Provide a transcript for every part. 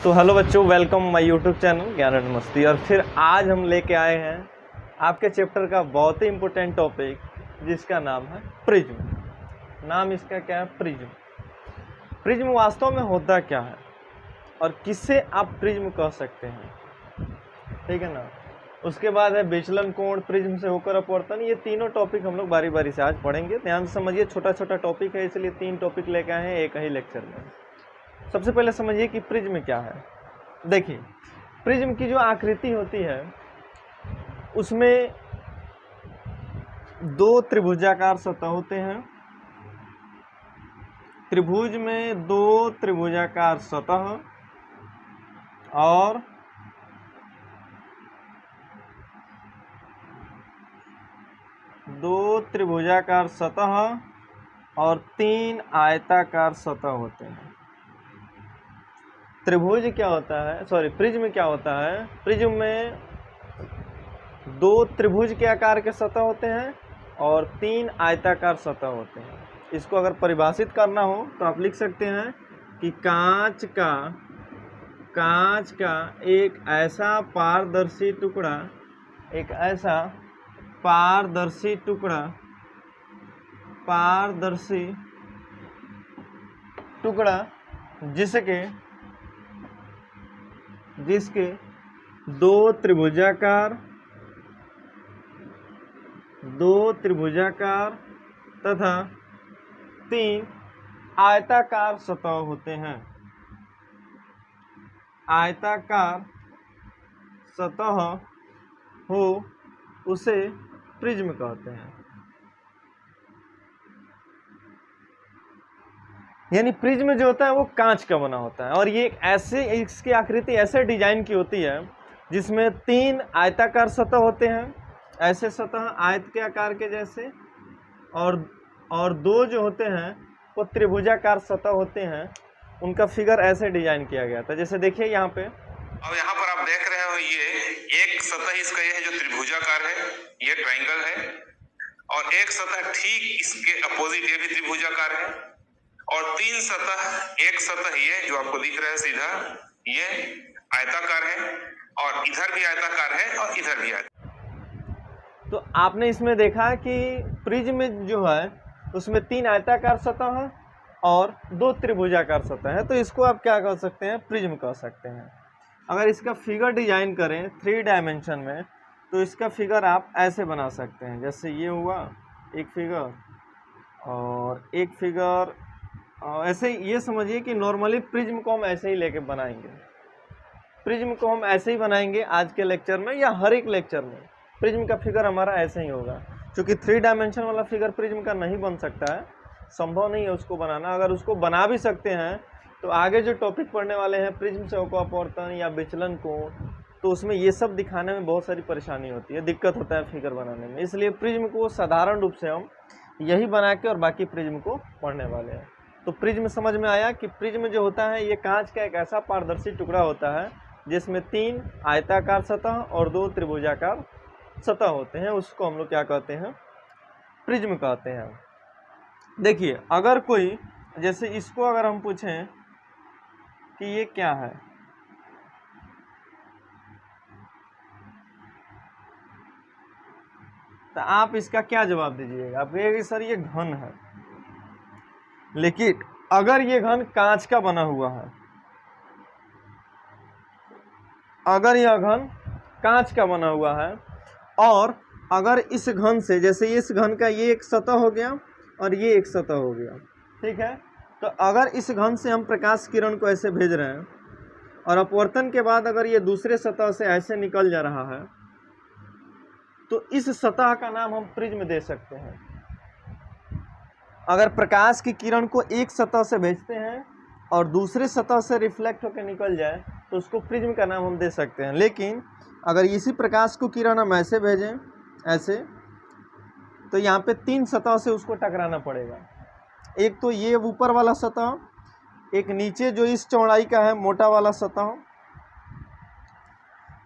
तो हेलो बच्चों, welcome my YouTube channel ज्ञान एंड मस्ती। और फिर आज हम लेके आए हैं आपके चैप्टर का बहुत ही इम्पोर्टेंट टॉपिक जिसका नाम है प्रिज्म। नाम इसका क्या है? प्रिज्म। प्रिज्म वास्तव में होता क्या है और किससे आप प्रिज्म कह सकते हैं, ठीक है ना। उसके बाद है विचलन कोण, प्रिज्म से होकर अपवर्तन। ये तीनों टॉपिक हम लोग बारी बारी से आज पढ़ेंगे। ध्यान से समझिए, छोटा छोटा टॉपिक है इसलिए 3 टॉपिक लेके आए हैं एक ही लेक्चर में। सबसे पहले समझिए कि प्रिज्म क्या है। देखिए, प्रिज्म की जो आकृति होती है उसमें 2 त्रिभुजाकार सतह होते हैं। त्रिभुज में 2 त्रिभुजाकार सतह और 2 त्रिभुजाकार सतह और 3 आयताकार सतह होते हैं। त्रिभुज क्या होता है, प्रिज्म क्या होता है? प्रिज्म में 2 त्रिभुज के आकार के सतह होते हैं और 3 आयताकार सतह होते हैं। इसको अगर परिभाषित करना हो तो आप लिख सकते हैं कि कांच का एक ऐसा पारदर्शी टुकड़ा जिसके 2 त्रिभुजाकार तथा 3 आयताकार सतह होते हैं। आयताकार सतह हो उसे प्रिज्म कहते हैं। यानी प्रिज्म जो होता है वो कांच का बना होता है और ये इसकी आकृति ऐसे डिजाइन की होती है जिसमें 3 आयताकार सतह होते हैं, ऐसे सतह आयत के आकार के जैसे, और 2 जो होते हैं वो त्रिभुजाकार सतह होते हैं। उनका फिगर ऐसे डिजाइन किया गया था, जैसे देखिए यहाँ पे। और यहाँ पर आप देख रहे हो ये एक सतह इसका ये है जो त्रिभुजाकार है, ये ट्रायंगल है, और एक सतह ठीक इसके अपोजिट ये भी त्रिभुजाकार है, और 3 सतह, एक सतह ये जो आपको दिख रहा है सीधा, ये आयताकार है, और इधर भी आयताकार है और इधर भी आयताकार। तो आपने इसमें देखा कि प्रिज्म जो है उसमें 3 आयताकार सतह है और 2 त्रिभुजाकार सतह है। तो इसको आप क्या कह सकते हैं? प्रिज्म कह सकते हैं। अगर इसका फिगर डिजाइन करें 3 डायमेंशन में तो इसका फिगर आप ऐसे बना सकते हैं, जैसे ये हुआ एक फिगर और एक फिगर ऐसे। ये समझिए कि नॉर्मली प्रिज्म को हम ऐसे ही लेके बनाएंगे। प्रिज्म को हम ऐसे ही बनाएंगे आज के लेक्चर में या हर एक लेक्चर में प्रिज्म का फिगर हमारा ऐसे ही होगा। क्योंकि 3 डायमेंशन वाला फिगर प्रिज्म का नहीं बन सकता है, संभव नहीं है उसको बनाना। अगर उसको बना भी सकते हैं तो आगे जो टॉपिक पढ़ने वाले हैं प्रिज्म से होकर अपवर्तन या विचलन कोण, तो उसमें ये सब दिखाने में बहुत सारी परेशानी होती है, दिक्कत होता है फिगर बनाने में। इसलिए प्रिज्म को साधारण रूप से हम यही बना के और बाकी प्रिज्म को पढ़ने वाले हैं। तो प्रिज्म समझ में आया कि प्रिज्म जो होता है ये कांच का एक ऐसा पारदर्शी टुकड़ा होता है जिसमें 3 आयताकार सतह और 2 त्रिभुजाकार सतह होते हैं। उसको हम लोग क्या कहते हैं? प्रिज्म कहते हैं। देखिए, अगर कोई, जैसे इसको अगर हम पूछें कि ये क्या है, तो आप इसका क्या जवाब दीजिएगा? आप कहिएगा सर ये घन है। लेकिन अगर ये घन कांच का बना हुआ है, अगर यह घन कांच का बना हुआ है और अगर इस घन से, जैसे इस घन का ये एक सतह हो गया और ये एक सतह हो गया, ठीक है। तो अगर इस घन से हम प्रकाश किरण को ऐसे भेज रहे हैं और अपवर्तन के बाद अगर ये दूसरे सतह से ऐसे निकल जा रहा है तो इस सतह का नाम हम प्रिज्म दे सकते हैं। अगर प्रकाश की किरण को एक सतह से भेजते हैं और दूसरे सतह से रिफ्लेक्ट होकर निकल जाए तो उसको प्रिज्म का नाम हम दे सकते हैं। लेकिन अगर इसी प्रकाश को किरण हम ऐसे भेजें, ऐसे, तो यहाँ पे 3 सतह से उसको टकराना पड़ेगा। एक तो ये ऊपर वाला सतह, एक नीचे जो इस चौड़ाई का है मोटा वाला सतह,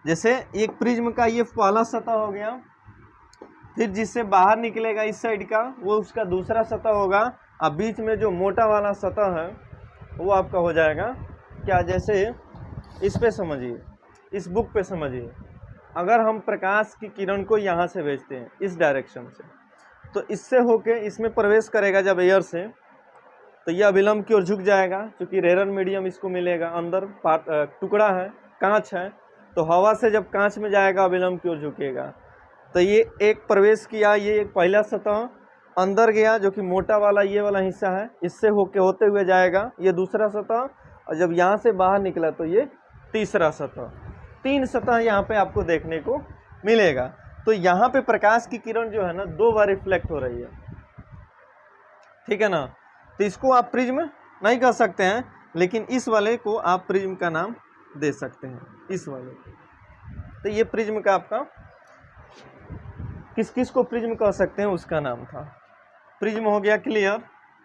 जैसे एक प्रिज्म का ये पहला सतह हो गया, फिर जिससे बाहर निकलेगा इस साइड का वो उसका दूसरा सतह होगा, अब बीच में जो मोटा वाला सतह है वो आपका हो जाएगा क्या, जैसे इस पे समझिए, इस बुक पे समझिए। अगर हम प्रकाश की किरण को यहाँ से भेजते हैं इस डायरेक्शन से, तो इससे होके इसमें प्रवेश करेगा जब एयर से, तो ये अभिलंब की ओर झुक जाएगा, क्योंकि रेयर मीडियम इसको मिलेगा, अंदर टुकड़ा है, कांच है, तो हवा से जब कांच में जाएगा अभिलंब की ओर झुकेगा। तो ये एक प्रवेश किया, ये एक पहला सतह अंदर गया जो कि मोटा वाला ये वाला हिस्सा है, इससे होते हुए जाएगा ये दूसरा सतह, और जब यहाँ से बाहर निकला तो ये तीसरा सतह। 3 सतह यहाँ पे आपको देखने को मिलेगा। तो यहाँ पे प्रकाश की किरण जो है ना 2 बार रिफ्लेक्ट हो रही है, ठीक है ना। तो इसको आप प्रिज्म नहीं कह सकते हैं, लेकिन इस वाले को आप प्रिज्म का नाम दे सकते हैं, इस वाले। तो ये प्रिज्म का आपका किस किस को प्रिज्म कह सकते हैं उसका नाम था। प्रिज्म हो गया क्लियर।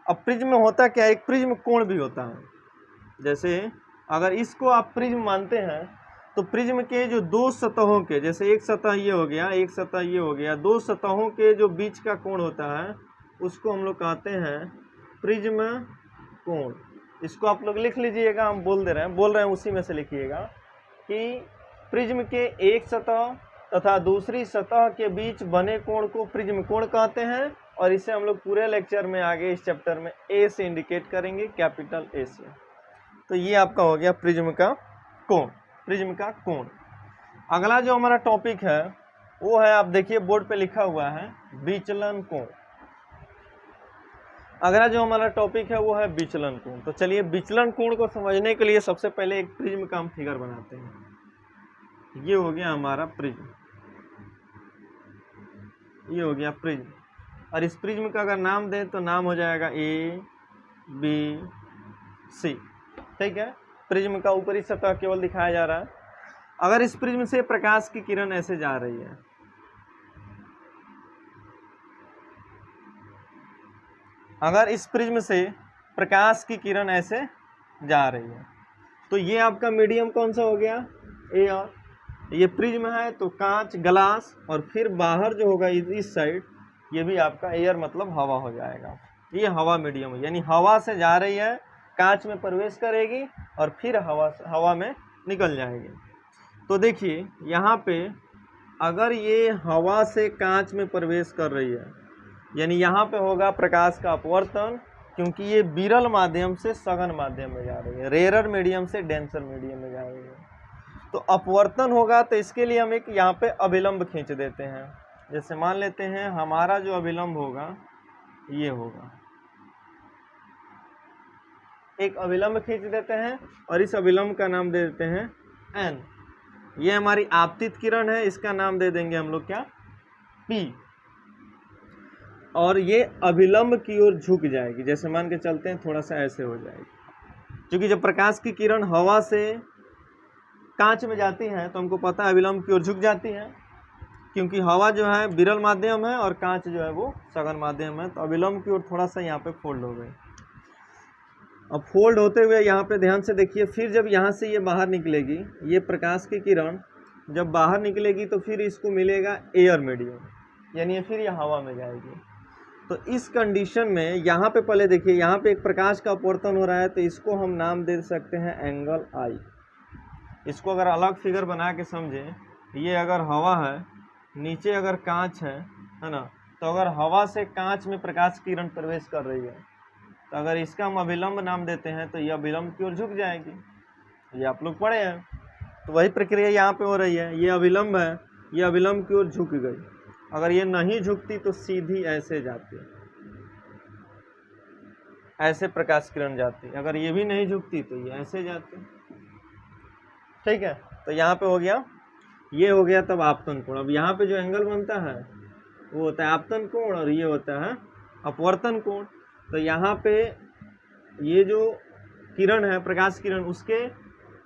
अब प्रिज्म में होता क्या है, एक प्रिज्म कोण भी होता है। जैसे अगर इसको आप प्रिज्म मानते हैं तो प्रिज्म के जो 2 सतहों के, जैसे एक सतह ये हो गया, एक सतह ये हो गया, 2 सतहों के जो बीच का कोण होता है उसको हम लोग कहते हैं प्रिज्म कोण। इसको आप लोग लिख लीजिएगा, हम बोल रहे हैं उसी में से लिखिएगा कि प्रिज्म के एक सतह तथा दूसरी सतह के बीच बने कोण को प्रिज्म कोण कहते हैं, और इसे हम लोग पूरे लेक्चर में आगे इस चैप्टर में ए से इंडिकेट करेंगे, कैपिटल ए से। तो ये आपका हो गया प्रिज्म का कोण, प्रिज्म का कोण। अगला जो हमारा टॉपिक है वो है, आप देखिए बोर्ड पे लिखा हुआ है विचलन कोण। अगला जो हमारा टॉपिक है वो है विचलन कोण। तो चलिए विचलन कोण को समझने के लिए सबसे पहले एक प्रिज्म का हम फिगर बनाते हैं। ये हो गया हमारा प्रिज्म, ये हो गया प्रिज्म, और इस प्रिज्म का अगर नाम दें तो नाम हो जाएगा ए बी सी, ठीक है। प्रिज्म का ऊपरी सतह केवल दिखाया जा रहा है। अगर इस प्रिज्म से प्रकाश की किरण ऐसे जा रही है, अगर इस प्रिज्म से प्रकाश की किरण ऐसे जा रही है, तो ये आपका मीडियम कौन सा हो गया, एयर। ये प्रिज्म है तो कांच, ग्लास, और फिर बाहर जो होगा इस साइड ये भी आपका एयर मतलब हवा हो जाएगा। ये हवा मीडियम है, यानी हवा से जा रही है, कांच में प्रवेश करेगी और फिर हवा में निकल जाएगी। तो देखिए यहाँ पे अगर ये हवा से कांच में प्रवेश कर रही है, यानी यहाँ पे होगा प्रकाश का अपवर्तन, क्योंकि ये विरल माध्यम से सघन माध्यम में जा रही है, रेयर मीडियम से डेंसर मीडियम में जा रही है। तो अपवर्तन होगा, तो इसके लिए हम एक यहाँ पे अभिलंब खींच देते हैं। जैसे मान लेते हैं हमारा जो अभिलंब होगा ये होगा, एक अभिलंब खींच देते हैं और इस अभिलंब का नाम दे देते हैं n। ये हमारी आपतित किरण है, इसका नाम दे देंगे हम लोग क्या, p। और ये अभिलंब की ओर झुक जाएगी, जैसे मान के चलते हैं थोड़ा सा ऐसे हो जाएगी, क्योंकि जब प्रकाश की किरण हवा से कांच में जाती है तो हमको पता है अभिलंब की ओर झुक जाती है, क्योंकि हवा जो है विरल माध्यम है और कांच जो है वो सघन माध्यम है। तो अभिलंब की ओर थोड़ा सा यहाँ पे फोल्ड हो गई। अब फोल्ड होते हुए यहाँ पे ध्यान से देखिए, फिर जब यहाँ से ये बाहर निकलेगी, ये प्रकाश की किरण जब बाहर निकलेगी तो फिर इसको मिलेगा एयर मीडियम, यानी फिर ये हवा में जाएगी। तो इस कंडीशन में यहाँ पे पहले देखिए, यहाँ पे एक प्रकाश का अपवर्तन हो रहा है, तो इसको हम नाम दे सकते हैं एंगल आई। इसको अगर अलग फिगर बना के समझें, ये अगर हवा है, नीचे अगर कांच है ना, तो अगर हवा से कांच में प्रकाश किरण प्रवेश कर रही है, तो अगर इसका हम अभिलंब नाम देते हैं तो ये अभिलंब की ओर झुक जाएगी। ये आप लोग पढ़े हैं, तो वही प्रक्रिया यहाँ पे हो रही है। ये अभिलंब है, ये अभिलंब की ओर झुक गई। अगर ये नहीं झुकती तो सीधी ऐसे जाती, ऐसे प्रकाश किरण जाती। अगर ये भी नहीं झुकती तो ये ऐसे जाती, ठीक है। तो यहाँ पे हो गया, ये हो गया तब आपतन कोण। अब यहाँ पे जो एंगल बनता है वो होता है आपतन कोण, और ये होता है अपवर्तन कोण। तो यहाँ पे ये जो किरण है, प्रकाश किरण, उसके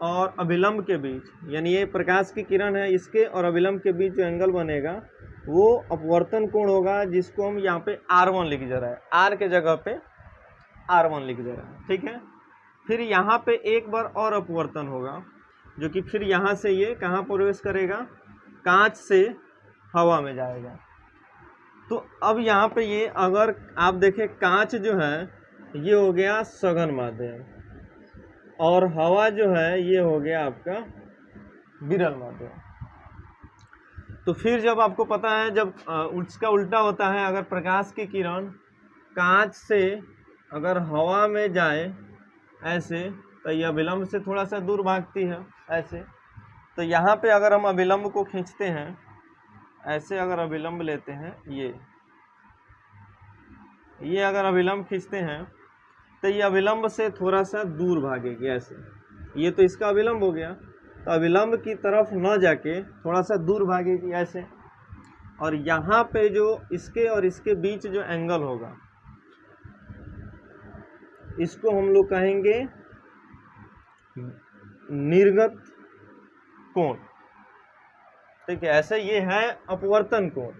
और अभिलंब के बीच, यानी ये प्रकाश की किरण है, इसके और अभिलंब के बीच जो एंगल बनेगा वो अपवर्तन कोण होगा, जिसको हम यहाँ पे R1 लिख दे रहा है, R के जगह पे R1 लिख दे रहा है, ठीक है। फिर यहाँ पे एक बार और अपवर्तन होगा, जो कि फिर यहाँ से ये कहाँ प्रवेश करेगा, कांच से हवा में जाएगा। तो अब यहाँ पे ये अगर आप देखें, कांच जो है ये हो गया सघन माध्यम, और हवा जो है ये हो गया आपका विरल माध्यम। तो फिर जब आपको पता है जब उसका उल्टा होता है, अगर प्रकाश की किरण कांच से अगर हवा में जाए ऐसे, तो यह अभिलंब से थोड़ा सा दूर भागती है ऐसे। तो यहाँ पे अगर हम अभिलंब को खींचते हैं ऐसे, अगर अभिलंब लेते हैं ये अगर अभिलंब खींचते हैं तो ये अभिलंब से थोड़ा सा दूर भागेगी ऐसे। ये तो इसका अभिलंब हो गया, तो अभिलंब की तरफ न जाके थोड़ा सा दूर भागेगी ऐसे। और यहाँ पे जो इसके और इसके बीच जो एंगल होगा इसको हम लोग कहेंगे निर्गत कोण। ठीक है, ऐसे ये है अपवर्तन कोण।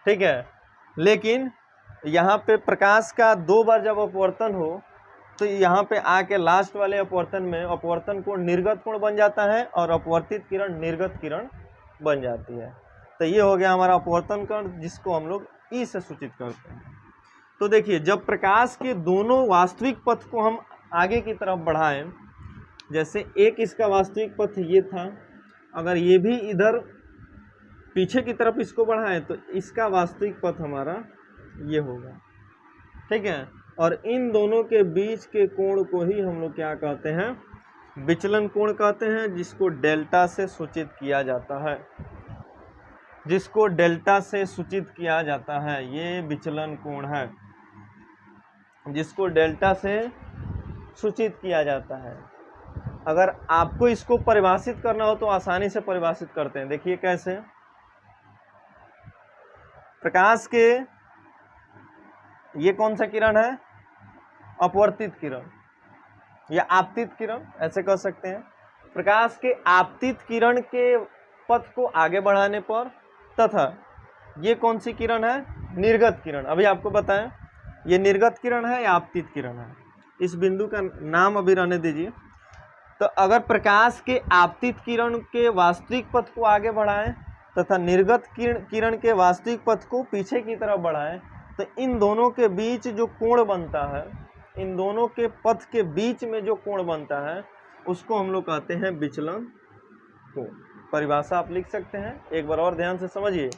ठीक है, लेकिन यहाँ पे प्रकाश का 2 बार जब अपवर्तन हो तो यहाँ पे आके लास्ट वाले अपवर्तन में अपवर्तन कोण निर्गत कोण बन जाता है और अपवर्तित किरण निर्गत किरण बन जाती है। तो ये हो गया हमारा अपवर्तन कोण, जिसको हम लोग ई से सूचित करते हैं। तो देखिए, जब प्रकाश के दोनों वास्तविक पथ को हम आगे की तरफ बढ़ाएं, जैसे एक इसका वास्तविक पथ ये था, अगर ये भी इधर पीछे की तरफ इसको बढ़ाएं तो इसका वास्तविक पथ हमारा ये होगा। ठीक है, और इन दोनों के बीच के कोण को ही हम लोग क्या कहते हैं, विचलन कोण कहते हैं, जिसको डेल्टा से सूचित किया जाता है। जिसको डेल्टा से सूचित किया जाता है, ये विचलन कोण है जिसको डेल्टा से सूचित किया जाता है। अगर आपको इसको परिभाषित करना हो तो आसानी से परिभाषित करते हैं। देखिए कैसे, प्रकाश के ये कौन सा किरण है, अपवर्तित किरण या आपतित किरण ऐसे कह सकते हैं। प्रकाश के आपतित किरण के पथ को आगे बढ़ाने पर, तथा ये कौन सी किरण है, निर्गत किरण। अभी आपको बताएं ये निर्गत किरण है या आपतित किरण है, इस बिंदु का नाम अभी रहने दीजिए। तो अगर प्रकाश के आपतित किरण के वास्तविक पथ को आगे बढ़ाएं तथा निर्गत किरण के वास्तविक पथ को पीछे की तरफ बढ़ाएं, तो इन दोनों के बीच जो कोण बनता है, इन दोनों के पथ के बीच में जो कोण बनता है उसको हम लोग कहते हैं विचलन कोण। परिभाषा आप लिख सकते हैं, एक बार और ध्यान से समझिए।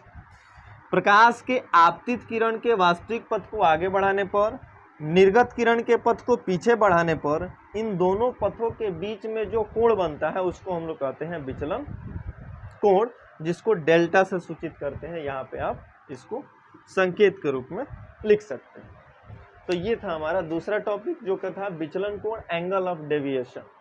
प्रकाश के आपतित किरण के वास्तविक पथ को आगे बढ़ाने पर, निर्गत किरण के पथ को पीछे बढ़ाने पर, इन दोनों पथों के बीच में जो कोण बनता है उसको हम लोग कहते हैं विचलन कोण, जिसको डेल्टा से सूचित करते हैं। यहाँ पे आप इसको संकेत के रूप में लिख सकते हैं। तो ये था हमारा दूसरा टॉपिक, जो कि था विचलन कोण, एंगल ऑफ डेविएशन।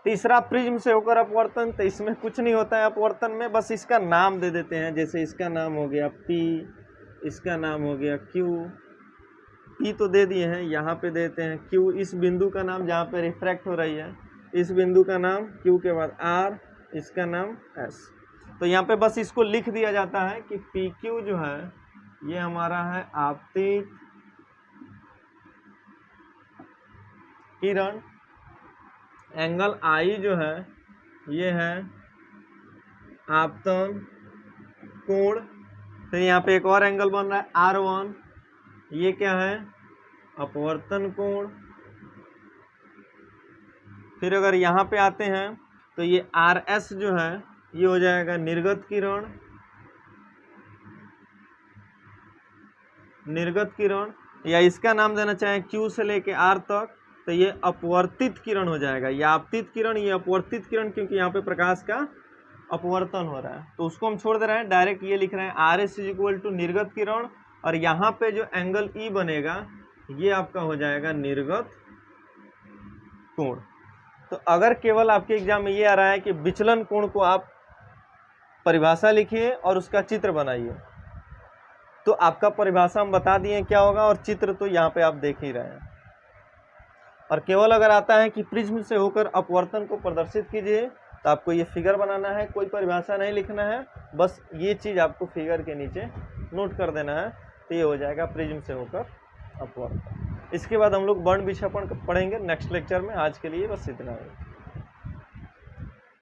तीसरा, प्रिज्म से होकर अपवर्तन। तो इसमें कुछ नहीं होता है अपवर्तन में, बस इसका नाम दे देते हैं। जैसे इसका नाम हो गया P, इसका नाम हो गया Q। P तो दे दिए हैं, यहाँ पे देते हैं Q। इस बिंदु का नाम जहाँ पे रिफ्रैक्ट हो रही है, इस बिंदु का नाम Q के बाद R, इसका नाम S। तो यहाँ पे बस इसको लिख दिया जाता है कि PQ जो है ये हमारा है आपतित किरण, एंगल I जो है ये है आपतन कोण। फिर यहाँ पे एक और एंगल बन रहा है R1, ये क्या है, अपवर्तन कोण। फिर अगर यहाँ पे आते हैं तो ये RS जो है ये हो जाएगा निर्गत किरण, निर्गत किरण, या इसका नाम देना चाहें Q से लेके R तक, तो ये अपवर्तित किरण हो जाएगा। ये आपतित किरण, ये अपवर्तित किरण, क्योंकि यहाँ पे प्रकाश का अपवर्तन हो रहा है तो उसको हम छोड़ दे रहे हैं, डायरेक्ट ये लिख रहे हैं RS = निर्गत किरण। और यहाँ पे जो एंगल E बनेगा ये आपका हो जाएगा निर्गत कोण। तो अगर केवल आपके एग्जाम में ये आ रहा है कि विचलन कोण को आप परिभाषा लिखिए और उसका चित्र बनाइए, तो आपका परिभाषा हम बता दिए क्या होगा, और चित्र तो यहाँ पे आप देख ही रहे हैं। और केवल अगर आता है कि प्रिज्म से होकर अपवर्तन को प्रदर्शित कीजिए, तो आपको ये फिगर बनाना है, कोई परिभाषा नहीं लिखना है, बस ये चीज़ आपको फिगर के नीचे नोट कर देना है। तो ये हो जाएगा प्रिज्म से होकर अपवर्तन। इसके बाद हम लोग वर्ण विक्षेपण पढ़ेंगे नेक्स्ट लेक्चर में। आज के लिए बस इतना ही।